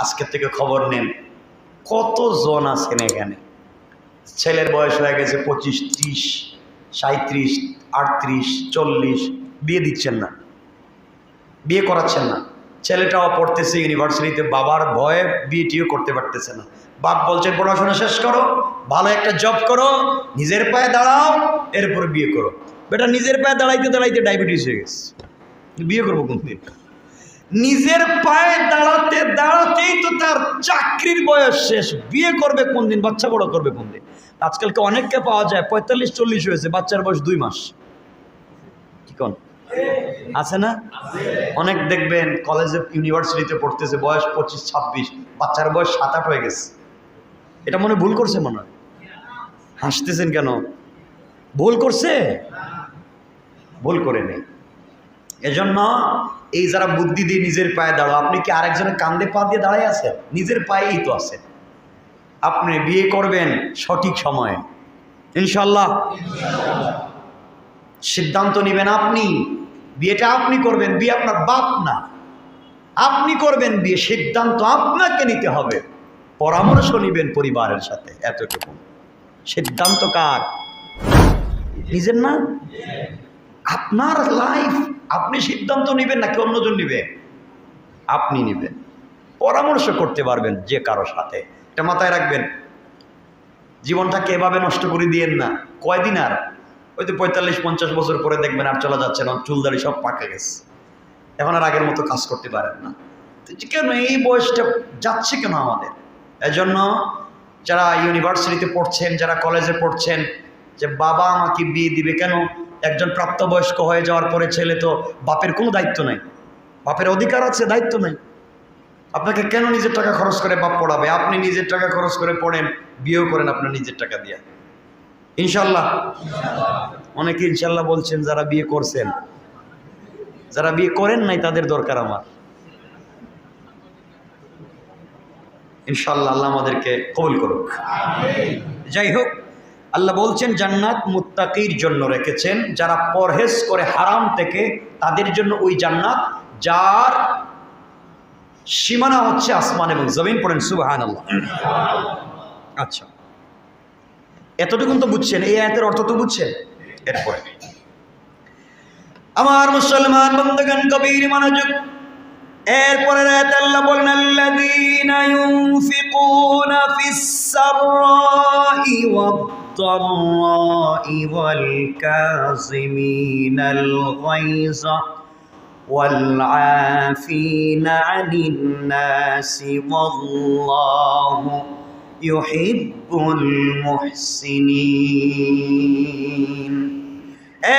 আজকের থেকে খবর নেন কতজন আছেন এখানে, ছেলের বয়স হয়ে গেছে 25, 30, 37, 38, 40, বিয়ে দিচ্ছেন না, বিয়ে করাচ্ছেন না। ছেলেটাও পড়তেছে ইউনিভার্সিটিতে, বাবার ভয়ে বিয়েটিও করতে পারতেছে না। বাপ বলছেন পড়াশোনা শেষ করো, ভালো একটা জব করো, নিজের পায়ে দাঁড়াও, এরপর বিয়ে করো। বেটা নিজের পায়ে দাঁড়াইতে দাঁড়াইতে ডায়াবেটিস হয়ে গেছে, বিয়ে করবো কোনদিন? নিজের পায়ে দাঁড়াতে দাঁড়াতেই তো তার চাকরির বয়স শেষ, বিয়ে করবে কোন দিন, বাচ্চা বড় করবে কোন দিন? আজকালকে অনেককে পাওয়া যায় 45-40 হয়েছে, বাচ্চার বয়স 2 মাস। কি কোন আছে না? অনেক দেখবেন কলেজে ইউনিভার্সিটিতে পড়তেছে, বয়স 25-26, বাচ্চার বয়স 7-8 হয়ে গেছে। এটা মনে ভুল করছে মনে হয়? হাসতেছেন কেন? ভুল করছে? ভুল করে নেই। এজন্য এই যারা বুদ্ধি দিয়ে নিজের পায়ে দাঁড়াও, আপনি কি আরেকজনের কান্দে পা দিয়ে দাঁড়ায় আছেন? নিজের পায়েই তো আছেন। আপনি বিয়ে করবেন সঠিক সময়ে ইনশাল্লাহ। সিদ্ধান্ত নেবেন আপনি, বিয়েটা আপনি করবেন, বিয়ে আপনার বাপ না, আপনি করবেন বিয়ে, সিদ্ধান্ত আপনাকে নিতে হবে, পরামর্শ নেবেন পরিবারের সাথে, এতটুকু। সিদ্ধান্ত কার? নিজের না? আপনার লাইফ, আপনি সিদ্ধান্ত নেবেন নাকি অন্যজন নেবে? আপনি নেবেন, পরামর্শ করতে পারবেন যে কারো সাথে। এটা মাথায় রাখবেন। জীবনটাকে এভাবে নষ্ট করে দিয়েন না। কয়দিন আর? হয়তো 45-50 বছর পরে দেখবেন আর চলা যাচ্ছে না, চুলদারি সব পাকে গেছে, এখন আর আগের মতো কাজ করতে পারেন না। কেন এই বয়সটা যাচ্ছে কেন আমাদের? এজন্য যারা ইউনিভার্সিটিতে পড়ছেন, যারা কলেজে পড়ছেন, যে বাবা আমাকে বিয়ে দিবে কেন? একজন প্রাপ্তবয়স্ক হয়ে যাওয়ার পরে ছেলে তো বাপের কোনো দায়িত্ব নাই, বাপের অধিকার আছে, দায়িত্ব নাই। আপনাকে কেন নিজের টাকা খরচ করে বাপ পড়াবে? আপনি নিজের টাকা খরচ করে পড়েন, বিয়েও করেন আপনার নিজের টাকা দিয়ে ইনশাল্লাহ। অনেকে ইনশাল্লাহ বলছেন যারা বিয়ে করছেন, যারা বিয়ে করেন নাই তাদের দরকার আমার। ইনশাল্লাহ আল্লাহ আমাদেরকে কবুল করুক। যাই হোক, আল্লাহ বলছেন জান্নাত মুত্তাকির জন্য রেখেছেন, যারা পরহেজ করে হারাম থেকে, তাদের জন্য ওই জান্নাত, যার সীমানা হচ্ছে আসমান এবং জমিন। পড়েন সুবহানাল্লাহ। আচ্ছা, এতটুকুন তো বুঝছেন, এই আয়াতের অর্থ তো বুঝছেন। এরপরে আমার মুসলমান বন্ধুগণ গভীর মনোযোগ। এরপরে আয়াতে আল্লাহ বলেন আল্লাযীনা ইউনফিকুনা ফিস সাররাই ওয়াদ-দাররাই ওয়াল কাযিমিনাল গায়যা ওয়াল আফিনা আনিন নাসি ওয়াল্লাহু ইউহিব্বুল মুহসিনিন।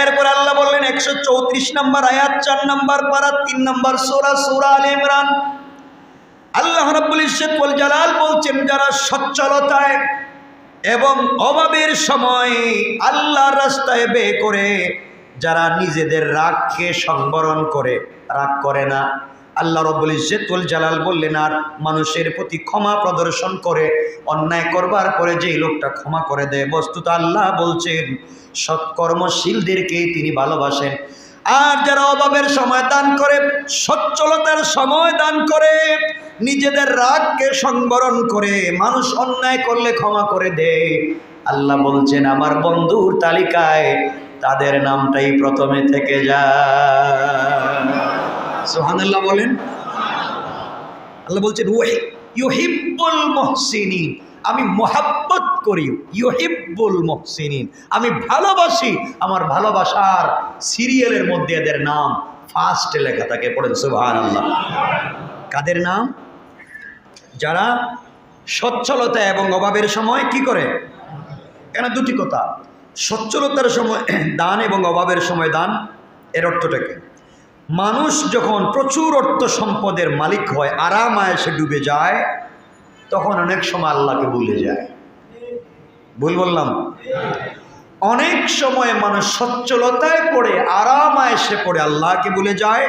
এরপর আল্লাহ বললেন 134 নম্বর আয়াত, 4 নম্বর পারা, 3 নম্বর সূরা, সূরা আলে ইমরান। আল্লাহ রাব্বুল ইজ্জত ওয়াল জালাল বলছেন, যারা সচ্ছলতায় এবং অভাবের সময় আল্লাহর রাস্তায় ব্যয় করে, যারা নিজেদের রাগকে সংবরণ করে, রাগ করে না, আল্লাহ রাব্বুল ইজ্জত ওয়াল জালাল বললেন, আর মানুষের প্রতি ক্ষমা প্রদর্শন করে, অন্যায় করবার পরে যেই লোকটা ক্ষমা করে দেয়, বস্তুত আল্লাহ বলছেন সৎকর্মশীলদেরকে তিনি ভালোবাসেন। আর যারা অভাবের সময় দান করে, সচ্ছলতার সময় দান করে, নিজেদের রাগকে সংবরণ করে, মানুষ অন্যায় করলে ক্ষমা করে দেয়, আল্লাহ বলছেন আমার বন্ধুর তালিকায় তাদের নামটাই প্রথমে থেকে যায়। সুবহানাল্লাহ বলেন। আল্লাহ বলছেন ইউহিব্বুল মুহসিনিন, আমি মোহাব্বত করি, ইউহিব্বুল মুহসিনিন, আমি ভালোবাসি, আমার ভালোবাসার সিরিয়ালের মধ্যে এদের নাম ফার্স্টে লেখা থাকে। পড়েন সুবহানাল্লাহ। কাদের নাম? যারা সচ্ছলতা এবং অভাবের সময় কি করে? কেন দুটি কথা, সচ্ছলতার সময় দান এবং অভাবের সময় দান, এর অর্থটাকে, মানুষ যখন প্রচুর অর্থ সম্পদের মালিক হয়, আরাম আয়েশে ডুবে যায়, তখন অনেক সময় আল্লাহকে ভুলে যায়। ভুল বললাম? অনেক সময় মানুষ সচ্ছলতায় পড়ে, আরাম আয়েশে পড়ে আল্লাহকে ভুলে যায়,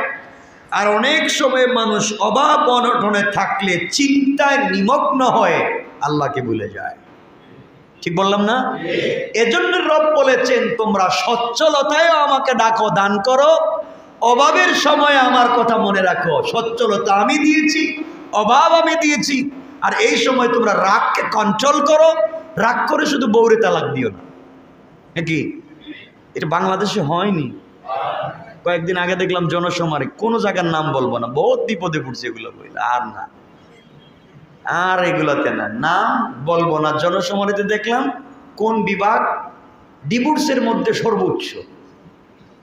আর অনেক সময় মানুষ অভাব অনটনে থাকলে চিন্তায় নিমগ্ন হয়ে আল্লাহকে ভুলে যায়। ঠিক বললাম না? এজন্য রব বলেছেন তোমরা সচ্ছলতায় আমাকে ডাকো, দান করো, অভাবের সময় আমার কথা মনে রাখো। সচ্ছলতা আমি দিয়েছি, অভাব আমি দিয়েছি। আর এই সময় তোমরা রাগকে কন্ট্রোল করো, রাগ করে শুধু বউরে তালাক দিও না। নাকি এটা বাংলাদেশে হয়নি? কয়েকদিন আগে দেখলাম জনসমারে, কোনো জায়গার নাম বলবো না, বহুত বিপদে পড়ছে এগুলো বললে। আর না, আর এগুলোতে না, নাম বলবো না। জনসমারিতে দেখলাম কোন বিভাগ ডিভোর্সের মধ্যে সর্বোচ্চ,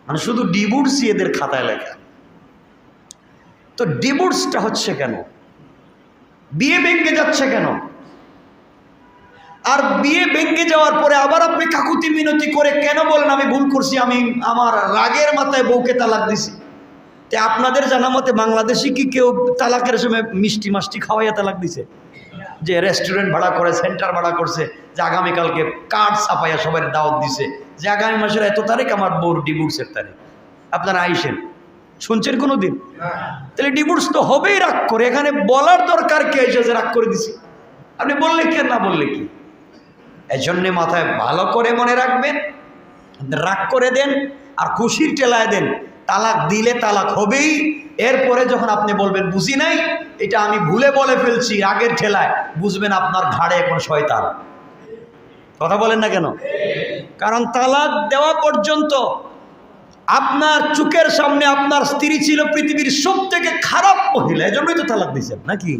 মানে শুধু ডিভোর্সই এদের খাতায় লেখা। তো ডিভোর্সটা হচ্ছে কেন? বিয়ে ভেঙে যাচ্ছে কেন? আর বিয়ে ভেঙে যাওয়ার পরে আবার আপনি কাকুতি মিনতি করে কেন বলেন আমি ভুল করছি, আমি আমার রাগের মাথায় বউকে তালাক দিছি? তে আপনাদের জানা মতে বাংলাদেশে কি কেউ তালাকের সময় মিষ্টি মাষ্টি খাওয়াইয়া তালাক দিছে? যে রেস্টুরেন্ট ভাড়া করে, সেন্টার ভাড়া করছে, যে আগামীকালকে কার্ড ছাপাইয়া সবাই দাওয়াত দিছে যে আগামী মাসের এত তারিখ আমার বউর ডিভোর্সের তারিখ, আপনারা আইসেন। শুনছেন কোনো দিন? তাহলে ডিভোর্স তো হবেই রাগ করে। এখানে বলার দরকার কি এসে যে রাগ করে দিছি? আপনি বললে কি আর না বললে কি? এই জন্যে মাথায় ভালো করে মনে রাখবেন, রাগ করে দেন আর খুশির টেলায় দেন। তালাক দিলে তালাক হবেই। এরপরে যখন আপনি বলবেন বুঝি নাই, এটা আমি ভুলে বলে ফেলছি, রাগের ঠেলায়, বুঝবেন আপনার ঘাড়ে এখন শয়তান। কথা বলেন না কেন? কারণ তালাক দেওয়া পর্যন্ত আপনার চোখের সামনে আপনার স্ত্রী ছিল পৃথিবীর সবথেকে খারাপ মহিলা, এজন্যই তো তালাক দিয়েছেন নাকি?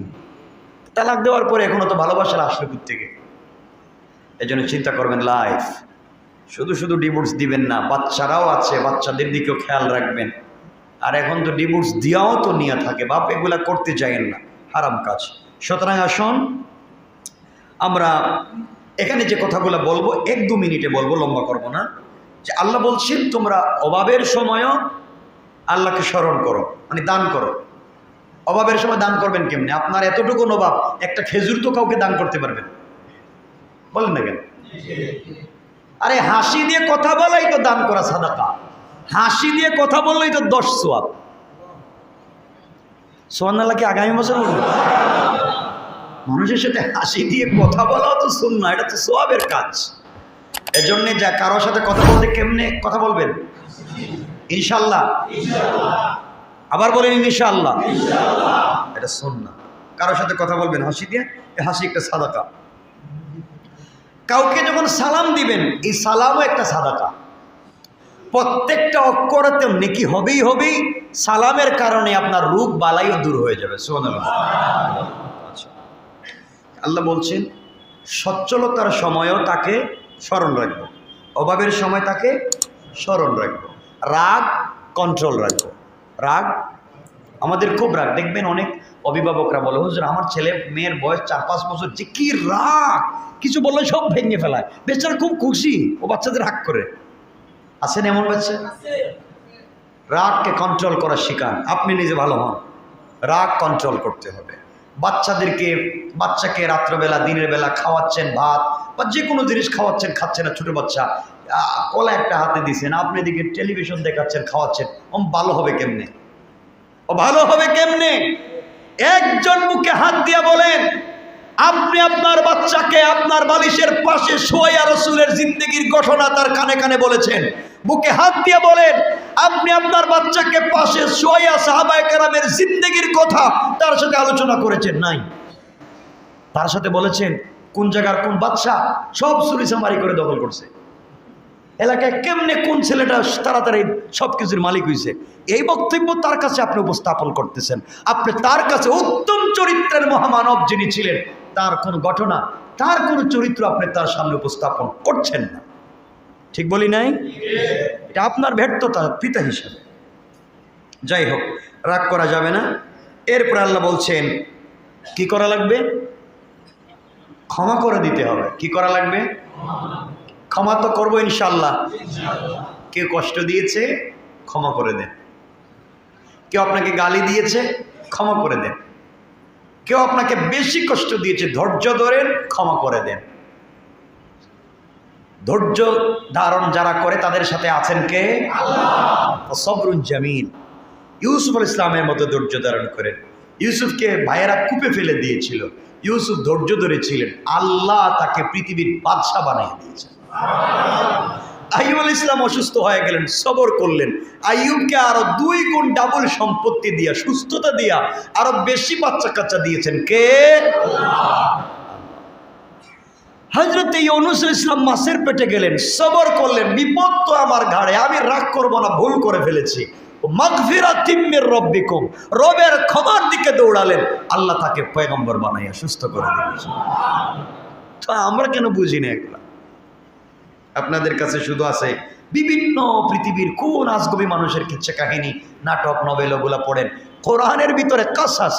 তালাক দেওয়ার পরে এখনো তো ভালোবাসার আসলে থেকে। এই জন্য চিন্তা করবেন, লাইফ শুধু শুধু ডিভোর্স দিবেন না, বাচ্চারাও আছে, বাচ্চাদের দিকেও খেয়াল রাখবেন। আর এখন তো ডিভোর্স দিয়াও তো নিয়ে থাকে, বাপ এগুলা করতে চাইেন না, হারাম কাজ। সুতরাং আসুন আমরা এখানে যে কথাগুলো বলবো 1-2 মিনিটে বলবো, লম্বা করব না। যে আল্লাহ বলছেন তোমরা অভাবের সময়ও আল্লাহকে স্মরণ করো, মানে দান করো। অভাবের সময় দান করবেন কেমনে? আপনার এতটুকু অভাব, একটা খেজুর তো কাউকে দান করতে পারবেন? বলেন না কেন? আরে হাসি দিয়ে কথা বলাই তো দান করা সাদাকা। হাসি দিয়ে কথা বললেই তো 10 সওয়াব। সুবহানাল্লাহ কি আগামী বছর বলবো? মানুষের সাথে হাসি দিয়ে কথা বলাও তো সুন্নাহ, এটা তো সওয়াবের কাজ। এজন্য যা কারোর সাথে কথা বলতে কেমনে কথা বলবেন? ইনশাআল্লাহ। আবার বলেন ইনশাআল্লাহ। এটা সুন্নাহ। কারোর সাথে কথা বলবেন হাসি দিয়ে, এই হাসি একটা সাদাকা। কাউকে যখন সালাম দিবেন, এই সালামও একটা সাদাকা। প্রত্যেকটা অক্ষরতে নেকি হবেই হবেই। সালামের কারণে আপনার রোগ বালাইও দূর হয়ে যাবে। সুবহানাল্লাহ। আল্লাহ বলছেন সচ্ছলতার সময়ও তাকে স্মরণ রাখবো, অভাবের সময় তাকে স্মরণ রাখবো, রাগ কন্ট্রোল রাখবো। রাগ আমাদের খুব রাগ, দেখবেন অনেক অভিভাবকরা বলে হুজুর আমার ছেলে মেয়ের বয়স 4-5 বছর, যে কি রাগ, কিছু বললে সব ভেঙে ফেলায়, বেচারা খুব খুশি, ও বাচ্চাদের রাগ করে। আছেন এমন বাচ্চা? রাগকে কন্ট্রোল করা শিখান, আপনি নিজে ভালো হন। রাগ কন্ট্রোল করতে হবে। বাচ্চাকে রাত্রবেলা দিনের বেলা খাওয়াচ্ছেন ভাত বা যে কোনো জিনিস খাওয়াচ্ছেন, খাচ্ছে না, ছোটো বাচ্চা, কলা একটা হাতে দিয়েছেন, আপনি এদিকে টেলিভিশন দেখাচ্ছেন, খাওয়াচ্ছেন, ভালো হবে কেমনে? ও ভালো হবে কেমনে? একজন মুখে হাত দিয়ে বলেন, আপনি আপনার বাচ্চাকে আপনার বালিশের পাশে শোয়া রাসূলের জিন্দেগির ঘটনা তার কানে কানে বলেছেন। বুকে হাত দিয়ে বলেন, আপনি আপনার বাচ্চাকে পাশে শোয়া সাহাবায়ে কেরামের জিন্দেগির কথা তার সাথে আলোচনা করেছেন? নাই। তার সাথে বলেছেন কোন জায়গার কোন বাচ্চা সব চুরি চামারি করে দখল করছে, এলাকায় কেমনে কোন ছেলেটা তাড়াতাড়ি সব কিছুর মালিক হয়েছে। এই বক্তব্য তার কাছে আপনি উপস্থাপন করতেছেন। আপনি তার কাছে উত্তম চরিত্রের মহামানব যিনি ছিলেন, তার কোন ঘটনা, তার কোন চরিত্র আপনি তার সামনে উপস্থাপন করছেন না। ঠিক বলি নাই? এটা আপনার ব্যর্থতা পিতা হিসাবে। যাই হোক, রাগ করা যাবে না। এরপর আল্লাহ বলছেন কি করা লাগবে? ক্ষমা করে দিতে হবে। কি করা লাগবে? ক্ষমা তো করবো ইনশাআল্লাহ। কেউ কষ্ট দিয়েছে ক্ষমা করে দেন, কেউ আপনাকে গালি দিয়েছে ক্ষমা করে দেন, কেউ আপনাকে বেশি কষ্ট দিয়েছে ধৈর্য ধরেন, ক্ষমা করে দেন। ধৈর্য ধারণ যারা করে তাদের সাথে আছেন কে? আল্লাহ। সবরুন জামিল। ইউসুফ আলাইহিস সালামের মতো ধৈর্য ধারণ করেন। ইউসুফকে ভাইয়েরা কূপে ফেলে দিয়েছিল, ইউসুফ ধৈর্য ধরেছিলেন, আল্লাহ তাকে পৃথিবীর বাদশা বানিয়ে দিয়েছেন। আইয়ুব আলাইহিস সালাম অসুস্থ হয়ে গেলেন, সবর করলেন। আইয়ুবকে আরো 2 গুণ ডাবল সম্পত্তি দিয়া, সুস্থতা দিয়া আরো বেশি বাচ্চা কাচ্চা দিয়েছেন কে? হযরত ইউনূস আলাইহিস সালাম মাছের পেটে গেলেন, সবর করলেন, বিপদ তো আমার ঘাড়ে, আমি রাগ করব না, ভুল করে ফেলেছি। মাগফিরাতিম মির রাব্বিকুম, রবের ক্ষমার দিকে দৌড়ালেন, আল্লাহ তাকে পয়গম্বর বানাইয়া সুস্থ করে দিলেন। তো আমরা কেন বুঝি না এগুলা? আপনাদের কাছে শুধু আছে বিভিন্ন পৃথিবীর কোন আজগবি মানুষের কিচ্ছা কাহিনী, নাটক, নভেল, ওগুলা পড়েন। কোরআনের ভিতরে কাসাস,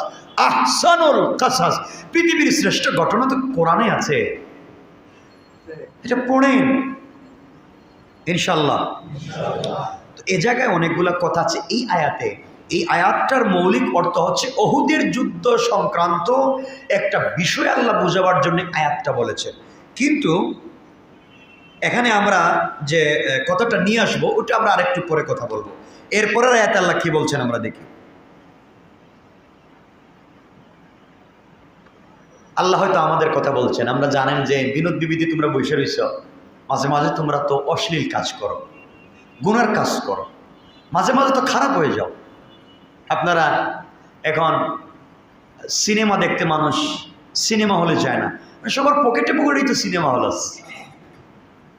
আহসানুল কাসাস, পৃথিবীর শ্রেষ্ঠ ঘটনা তো কোরআনে আছে। এটা পড়েন ইনশাল্লাহ। তো এ জায়গায় অনেকগুলা কথা আছে এই আয়াতে। এই আয়াতটার মৌলিক অর্থ হচ্ছে ওহুদের যুদ্ধ সংক্রান্ত একটা বিষয় আল্লাহ বোঝাবার জন্য আয়াতটা বলেছেন। কিন্তু এখানে আমরা যে কথাটা নিয়ে আসবো ওটা আমরা আরেকটু পরে কথা বলবো। এরপরের আয়াতে আল্লাহ কি বলছেন আমরা দেখি। আল্লাহ হয়তো আমাদের কথা বলছেন। আমরা জানেন যে বিনোদ বিবিধি তোমরা বসে রইছ, মাঝে মাঝে তোমরা তো অশ্লীল কাজ করো, গুনার কাজ করো, মাঝে মাঝে তো খারাপ হয়ে যাও। আপনারা এখন সিনেমা দেখতে মানুষ সিনেমা হলে যায় না, সবার পকেটে পকেটেই তো সিনেমা হল আছে,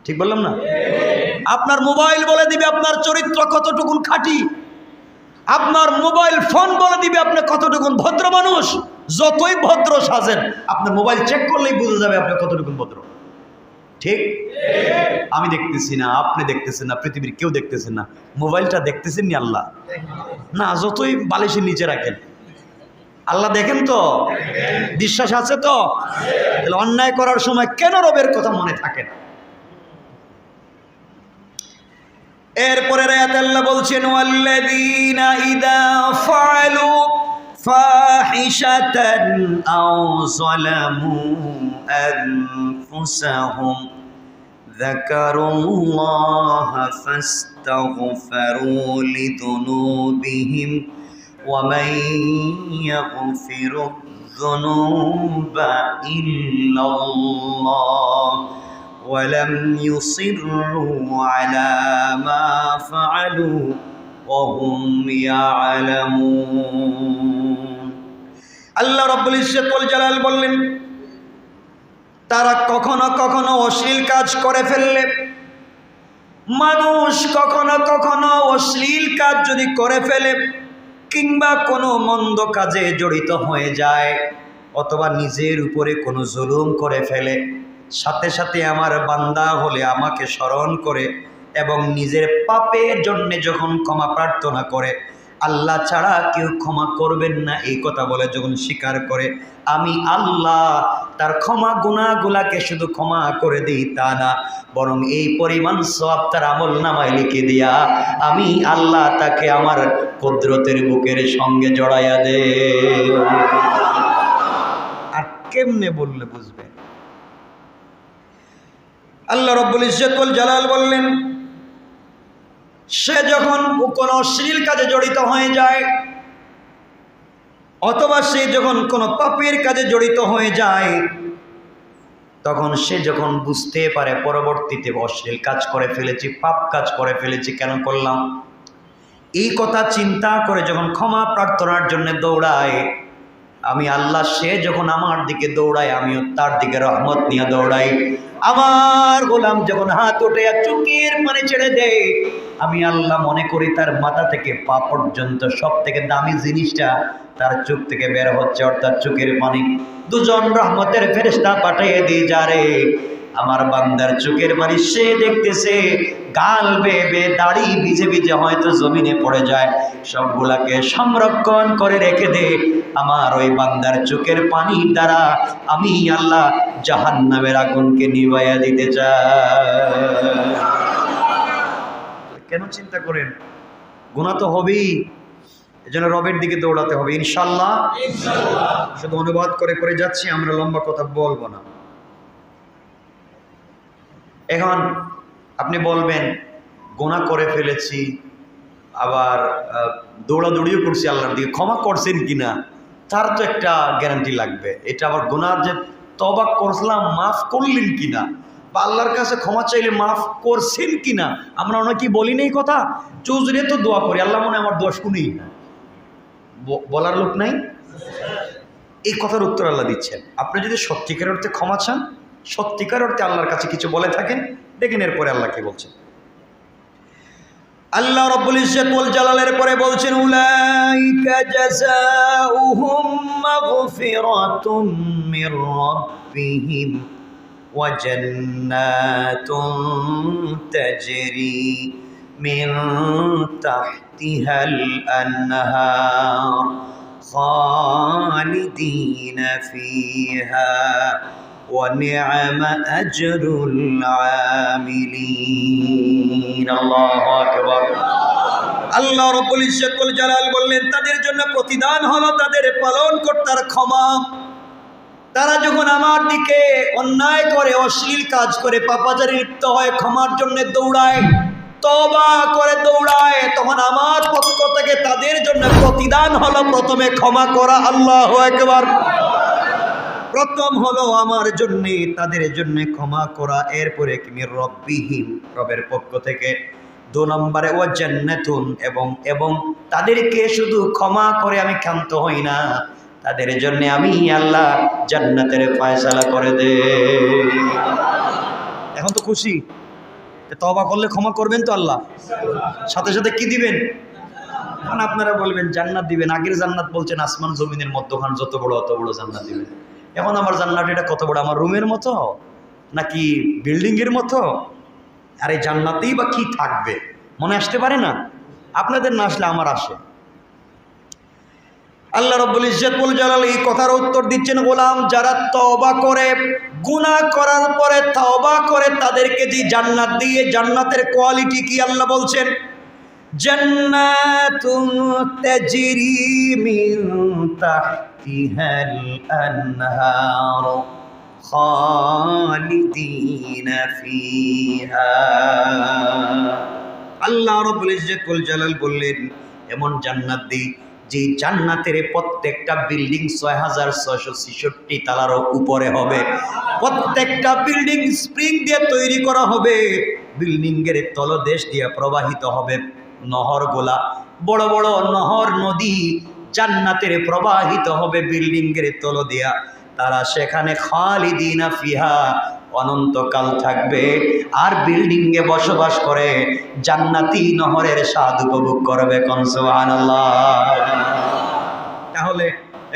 ঠিক বললাম না? আপনার মোবাইল বলে দিবে আপনার চরিত্র কতটুকুন খাঁটি, আপনার মোবাইল ফোন বলে দিবে আপনি কতটুকুন ভদ্র মানুষ। যতই ভদ্র সাজেন, আপনার মোবাইল চেক করলেই বোঝা যাবে আপনি কতটুকুন ভদ্র, ঠিক? আমি দেখতেছি না, আপনি দেখতেছেন না, পৃথিবীর কেউ দেখতেছেন না, মোবাইলটা দেখতেছেন নি আল্লাহ? না, যতই বালিশের নিচে রাখেন আল্লাহ দেখেন তো, বিশ্বাস আছে তো? তাহলে অন্যায় করার সময় কেন রবের কথা মনে থাকে না? এরপরে আয়াতে আল্লাহ বলছেন ওয়াল্লাযীনা ইযা ফাআলু ফাহিশাতান আও যালামু আনফুসাহুম যাকারুল্লাহা ফাস্তাগফিরু লিযুনুবিহিম ওয়া মান ইয়াগফিরু যুনুবা ইল্লাল্লাহ ولم يصروا على ما فعلوا وهم يعلمون। আল্লাহ রাব্বুল ইজ্জত ওয়াল জালাল বললেন, তারা কখনো কখনো অশ্লীল কাজ করে ফেললে, মানুষ কখনো কখনো অশ্লীল কাজ যদি করে ফেলে কিংবা কোনো মন্দ কাজে জড়িত হয়ে যায় অথবা নিজের উপরে কোনো জুলুম করে ফেলে, সাথে সাথে আমার বান্দা হলে আমাকে স্মরণ করে এবং নিজের পাপের জন্য যখন ক্ষমা প্রার্থনা করে, আল্লাহ ছাড়া কেউ ক্ষমা করবেন না এই কথা বলে যখন স্বীকার করে, আমি আল্লাহ তার ক্ষমা গুনাহগুলাকে শুধু ক্ষমা করে দিই তা না, বরং এই পরিমাণ সওয়াব তার আমল নামায় লিখে দিয়া আমি আল্লাহ তাকে আমার কুদরতের বুকের সঙ্গে জড়াইয়া দে। আর কেমনে বললে বুঝবে? আল্লাহ রাব্বুল ইজ্জত ওয়াল জালাল বললেন, সে যখন কোনো অশ্লীল কাজে জড়িত হয়ে যায় অথবা সে যখন কোনো পাপের কাজে জড়িত হয়ে যায়, তখন সে যখন বুঝতে পারে পরবর্তীতে অশ্লীল কাজ করে ফেলেছি, পাপ কাজ করে ফেলেছি, কেন করলাম, এই কথা চিন্তা করে যখন ক্ষমা প্রার্থনার জন্য দৌড়ায়, আমি আল্লাহ সে যখন আমার দিকে দৌড়ায় আমিও তার দিকে রহমত নিয়ে দৌড়াই। আমার গোলাম যখন হাত উঠে চোখের পানি ছেড়ে দেয়, আমি আল্লাহ মনে করি তার মাথা থেকে পা পর্যন্ত সব থেকে দামি জিনিসটা তার চোখ থেকে বের হচ্ছে, অর্থাৎ চোখের পানি। দুজন রহমতের ফেরেশতা পাঠিয়ে দিয়ে যারে আমার বান্দার চোখের পানি সে দেখতেছে, গাল বেয়ে দাড়ি ভিজে ভিজে হয়তো জমিনে পড়ে যায়, সবগুলাকে সংরক্ষণ করে রেখে দে আমার ওই বান্দার চোখের পানির দ্বারা আমি আল্লাহ জাহান্নামের আগুনকে নিভাইয়া দিতে চাই। কেন চিন্তা করেন? গুনাহ তো হবেই, এজন্য রবের দিকে দৌড়াতে হবে ইনশাআল্লাহ। শুধু অনুবাদ করে করে যাচ্ছি, আমরা লম্বা কথা বলবো না। এখন আপনি বলবেন গুনাহ করে ফেলেছি, আবার দৌড়াদৌড়িও করছি আল্লাহর দিকে, ক্ষমা করছেন কিনা তার তো একটা গ্যারান্টি লাগবে। এটা আবার গুনাহ যে তওবা করলাম মাফ করলেন কিনা, বা আল্লাহর কাছে ক্ষমা চাইলে মাফ করছেন কিনা আমরা অনেকেই বলি না এই কথা। চৌধুরী তো দোয়া করি, আল্লাহ মনে আমার দোষ শুনেই না, বলার লোক নাই। এই কথার উত্তর আল্লাহ দিচ্ছেন। আপনি যদি সত্যিকার অর্থে ক্ষমা চান, সত্যিকার অর্থে আল্লাহর কাছে কিছু বলে থাকেন, দেখেন এরপরে আল্লাহ কি বলছেন। আল্লাহ রাব্বুল ইজ্জত ওয়াল জালালের পরে বলছেন, উলাইকা জাযাউহুম মাগফিরাতুম মির রাব্বিহিম ওয়া জান্নাতুন তাজরি মিন তাহতিহাল আনহার খালিদিনা ফিহা ওয়া নি'মা আজরুল আমিলিন। আল্লাহু আকবার। আল্লাহ রাব্বুল ইজ্জত ওয়াল জালাল বললেন, তাদের জন্য প্রতিদান হলো তাদের পালনকর্তার ক্ষমা। তারা যখন আমার দিকে অন্যায় করে, অশ্লীল কাজ করে, পাপাচারে লিপ্ত হয়, ক্ষমার জন্য দৌড়ায়, তওবা করে দৌড়ায়, তখন আমার পক্ষ থেকে তাদের জন্য প্রতিদান হলো প্রথমে ক্ষমা করা। আল্লাহু আকবার। প্রথম হলো আমার জন্য, তাদের জন্য ক্ষমা করা। এরপরে মির রব্বিহিম, রবের পক্ষ থেকে। 2 নম্বরে ওয়া জান্নাতুন, এবং তাদেরকে শুধু ক্ষমা করে আমি ক্ষান্ত হই না, তাদের জন্য আমি আল্লাহ জান্নাতের ফয়সালা করে দে। এখন তো খুশি, তওবা করলে ক্ষমা করবেন তো আল্লাহ, সাথে সাথে কি দিবেন? এখন আপনারা বলবেন জান্নাত দিবেন। আগের জান্নাত বলছেন আসমান জমিনের মধ্যখান যত বড় অত বড় জান্নাত দিবেন। এখন আমার জান্নাত এটা কত বড়? আমার রুমের মতো নাকি বিল্ডিংয়ের মতো? আর এই জান্নাতেই বা কি থাকবে? মনে আসতে পারে না? আপনাদের না আসলে আমার আসে। আল্লাহ রাব্বুল ইজ্জত ওয়াল জালাল এই কথার উত্তর দিচ্ছেন, গোলাম যারা তওবা করে, গুনাহ করার পরে তওবা করে, তাদেরকে যে জান্নাত দিয়ে, জান্নাতের কোয়ালিটি কি আল্লাহ বলছেন, জান্নাতুন তাজরি মিন তাহতিহাল আনহার খালিদিনা ফিহা। আল্লাহ রাব্বুল ইজ্জত ওয়াল জালাল বললেন, এমন জান্নাত দিই যে জান্নাতের প্রত্যেকটা বিল্ডিং ৬৬৬৬ তালারও উপরে হবে। প্রত্যেকটা বিল্ডিং স্প্রিং দিয়ে তৈরি করা হবে। বিল্ডিংয়ের তলদেশ দিয়ে প্রবাহিত হবে নহরগুলা, বড় বড় নহর, নদী জান্নাতের প্রবাহিত হবে বিল্ডিংয়ের তল দিয়া। তারা সেখানে খালিদিনা ফিহা, অনন্তকাল থাকবে, আর বিল্ডিংয়ে বসবাস করে জান্নাতি নহরের স্বাদ উপভোগ করবে। কোন সুবহানাল্লাহ। তাহলে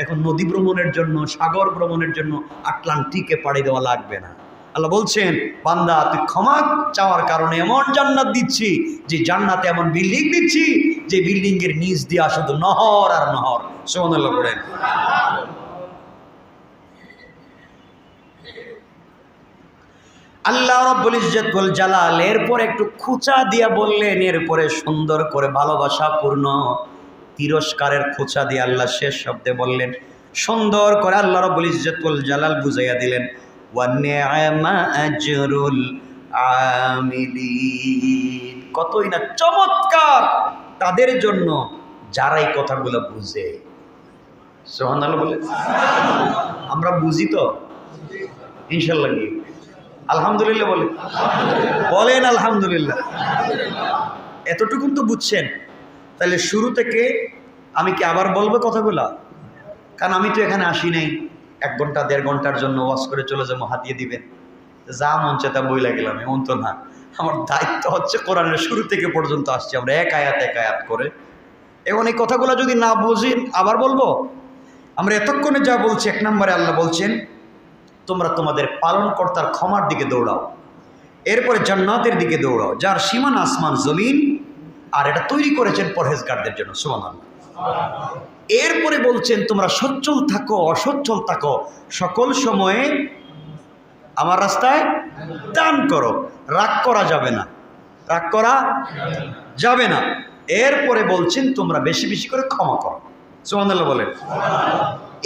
এখন নদী ভ্রমণের জন্য, সাগর ভ্রমণের জন্য আটলান্টিকে পাড়ি দেওয়া লাগবে না। আল্লাহ বলছেন, বান্দা তুই ক্ষমা চাওয়ার কারণে এমন জান্নাত দিচ্ছি, যে জান্নাতে এমন বিল্ডিং দিচ্ছি যে বিল্ডিংয়ের নিচ দিয়া শুধু নহর আর নহর। সুবহানাল্লাহ পড়েন। আল্লাহ রাব্বুল ইজ্জত ওয়াল জালাল এরপর একটু খুঁচা দিয়া বললেন, এরপরে সুন্দর করে ভালোবাসাপূর্ণ তিরস্কারের খুঁচা দিয়ে আল্লাহ শেষ শব্দে বললেন, সুন্দর করে আল্লাহ রাব্বুল ইজ্জত ওয়াল জালাল বুঝাইয়া দিলেন, ওয়া নি'মা আজরুল আমিলিন। কতই না চমৎকার তাদের জন্য যারা এই কথাগুলো বুঝে। সুবহানাল্লাহ বলে। আমরা বুঝি তো ইনশাআল্লাহ। কি আলহামদুলিল্লাহ বলেন, বলেন আলহামদুলিল্লাহ। এতটুকুন তো বুঝছেন। তাহলে শুরু থেকে আমি কি আবার বলবো কথাগুলা? কারণ আমি তো এখানে আসি নাই 1 ঘন্টা 1.5 ঘন্টার জন্য ওয়াজ করে চলে যাবো, হাতিয়ে দিবেন, যা মন চায় তা বইলা গেলাম, এমন তো না। আমার দায়িত্ব হচ্ছে কোরআনের শুরু থেকে পর্যন্ত আসছি আমরা এক আয়াত করে। এখন এই কথাগুলো যদি না বুঝি আবার বলবো? আমরা এতক্ষণে যা বলছি, 1 নম্বরে আল্লাহ বলছেন, তোমরা তোমাদের পালনকর্তার ক্ষমার দিকে দৌড়াও, এরপরে জান্নাতের দিকে দৌড়াও, যার সীমানা আসমান জমিন, আর এটা তৈরি করেছেন পরহেজগারদের জন্য। সুবহানাল্লাহ। এরপরে বলছেন, তোমরা সচ্ছল থাকো, অসচ্ছল থাকো, সকল সময়ে আমার রাস্তায় দান করো। রাগ করা যাবে না, রাগ করা যাবে না। এরপরে বলছেন, তোমরা বেশি বেশি করে ক্ষমা করো। সুবহানাল্লাহ বলেন।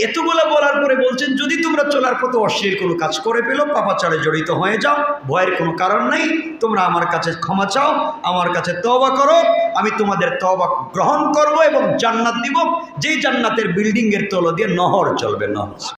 এতগুলো বলার পরে বলছেন, যদি তোমরা চলার পথে অশ্লীল কোনো কাজ করে পেলো, পাপাচারে জড়িত হয়ে যাও, ভয়ের কোনো কারণ নেই, তোমরা আমার কাছে ক্ষমা চাও, আমার কাছে তওবা করো, আমি তোমাদের তওবা গ্রহণ করব এবং জান্নাত দিব, যেই জান্নাতের বিল্ডিংয়ের তল দিয়ে নহর চলবে, নহর।